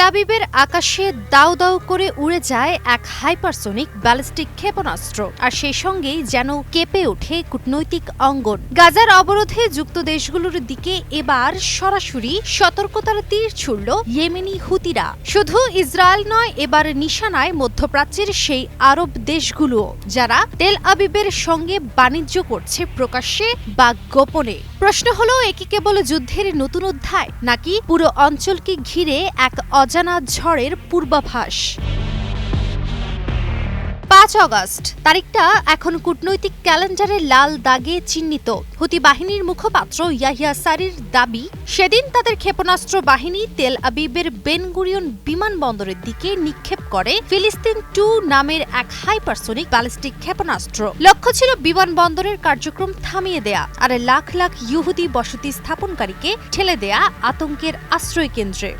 আবিবের আকাশে দাউ দাউ করে উড়ে যায় এক হাইপারসোনিক ব্যালিস্টিক ক্ষেপণাস্ত্র, আর সেই সঙ্গেই যেন কেঁপে ওঠে কূটনৈতিক অঙ্গন। গাজার অবরোধে যুক্ত দেশগুলোর দিকে এবার সরাসরি সতর্কতার তীর ছুড়ল ইয়েমেনি হুতিরা। শুধু ইসরায়েল নয়, এবার নিশানায় মধ্যপ্রাচ্যের সেই আরব দেশগুলোও, যারা তেল আবিবের সঙ্গে বাণিজ্য করছে প্রকাশ্যে বা গোপনে। প্রশ্ন হলো, এ কি কেবল যুদ্ধের নতুন অধ্যায়, নাকি পুরো অঞ্চলকে ঘিরে এক অজানা ঝড়ের পূর্বাভাস? ৫ অগস্ট তারিখটা এখন কূটনৈতিক ক্যালেন্ডারে লাল দাগে চিহ্নিত। হুতি বাহিনীর মুখপাত্র ইয়াহিয়া সারির দাবি, সেদিন তাদের ক্ষেপণাস্ত্র বাহিনী তেল আবিবের বেন গুরিয়ন বিমানবন্দরের দিকে নিক্ষেপ করে ফিলিস্তিন 2 নামের এক হাইপারসোনিক ব্যালিস্টিক ক্ষেপণাস্ত্র। লক্ষ্য ছিল বিমানবন্দরের কার্যক্রম থামিয়ে দেয়া আর লাখ লাখ ইহুদি বসতি স্থাপনকারীকে ঠেলে দেয়া আতঙ্কের আশ্রয়কেন্দ্রে।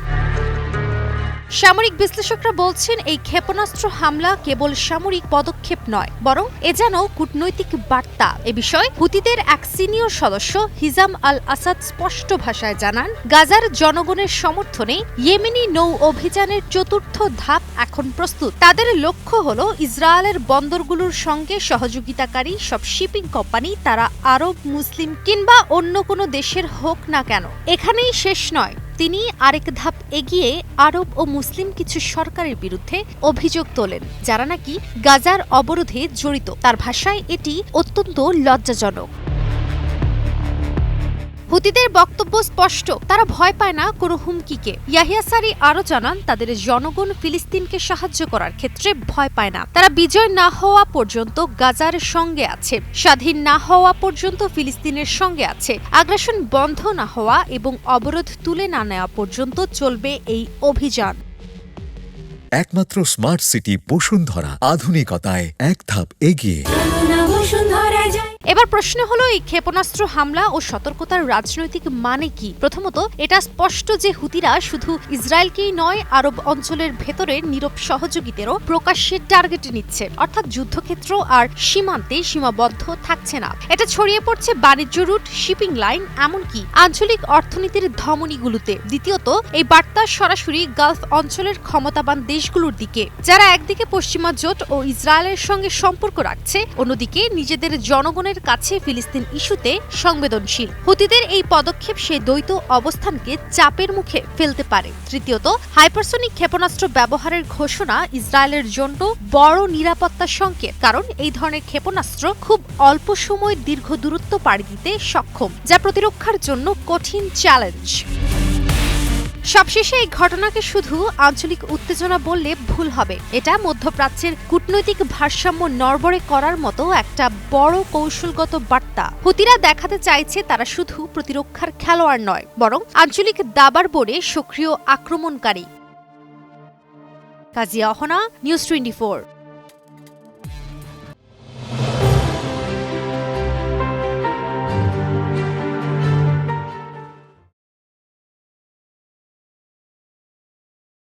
সামরিক বিশ্লেষকরা বলছেন, এই ক্ষেপণাস্ত্র হামলা কেবল সামরিক পদক্ষেপ নয়, বরং এ যেন কূটনৈতিক বার্তা। এ বিষয়ে হুতিদের এক সিনিয়র সদস্য হিজাম আল আসাদ স্পষ্ট ভাষায় জানান, গাজার জনগণের সমর্থনে ইয়েমেনি নৌ অভিযানের ৪র্থ ধাপ এখন প্রস্তুত। তাদের লক্ষ্য হল ইসরায়েলের বন্দরগুলোর সঙ্গে সহযোগিতাকারী সব শিপিং কোম্পানি, তারা আরব, মুসলিম কিংবা অন্য কোনো দেশের হোক না কেন, এখানেই শেষ নয়। তিনি আরেক ধাপ এগিয়ে আরব ও মুসলিম কিছু সরকারের বিরুদ্ধে অভিযোগ তোলেন, যারা নাকি গাজার অবরোধে জড়িত। তার ভাষায় এটি অত্যন্ত লজ্জাজনক। হুতিদের বক্তব্য স্পষ্ট, তারা ভয় পায় না কোনো হুমকিকে। ইয়াহিয়া সারি আরও জানান, তাদের জনগণ ফিলিস্তিনকে সাহায্য করার ক্ষেত্রে ভয় পায় না। তারা বিজয় না হওয়া পর্যন্ত গাজার সঙ্গে আছে, স্বাধীন না হওয়া পর্যন্ত ফিলিস্তিনের সঙ্গে আছে, আগ্রাসন বন্ধ না হওয়া এবং অবরোধ তুলে না নেওয়া পর্যন্ত চলবে এই অভিযান। একমাত্র স্মার্ট সিটি বসুন্ধরা, আধুনিকতায় এক ধাপ এগিয়ে। এবার প্রশ্ন হলো, এই ক্ষেপণাস্ত্র হামলা ও সতর্কতার রাজনৈতিক মানে কি? প্রথমত, এটা স্পষ্ট যে হুতিরা শুধু ইসরায়েলকেই নয়, আরব অঞ্চলের ভেতরের নীরব সহযোগীদেরও প্রকাশ্যে টার্গেটে নিচ্ছে, অর্থাৎ যুদ্ধক্ষেত্র আর সীমান্তে সীমাবদ্ধ থাকছে না। এটা ছড়িয়ে পড়ছে বাণিজ্য রুট, শিপিং লাইন, এমনকি আঞ্চলিক অর্থনীতির ধমনীগুলোতে। দ্বিতীয়ত, এই বার্তা সরাসরি গালফ অঞ্চলের ক্ষমতাবান দেশগুলোর দিকে, যারা একদিকে পশ্চিমা জোট ও ইসরায়েলের সঙ্গে সম্পর্ক রাখছে, অন্যদিকে নিজেদের জনগণের কাছে ফিলিস্তিন ইস্যুতে সংবেদনশীল। হুতিদের এই পদক্ষেপ সেই দ্বৈত অবস্থানকে চাপের মুখে ফেলতে পারে। তৃতীয়ত, হাইপারসোনিক ক্ষেপণাস্ত্র ব্যবহারের ঘোষণা ইসরায়েলের জন্য বড় নিরাপত্তা সংকেত, কারণ এই ধরনের ক্ষেপণাস্ত্র খুব অল্প সময় দীর্ঘ দূরত্ব পাড়ি দিতে সক্ষম, যা প্রতিরক্ষার জন্য কঠিন চ্যালেঞ্জ। সবশেষে এই ঘটনাকে শুধু আঞ্চলিক উত্তেজনা বললে ভুল হবে। এটা মধ্যপ্রাচ্যের কূটনৈতিক ভারসাম্য নড়বড়ে করার মতো একটা বড় কৌশলগত বার্তা। হুতিরা দেখাতে চাইছে তারা শুধু প্রতিরক্ষার খেলোয়াড় নয়, বরং আঞ্চলিক দাবার বোর্ডে সক্রিয় আক্রমণকারী। কাজিয়া অহনা, নিউজ 24।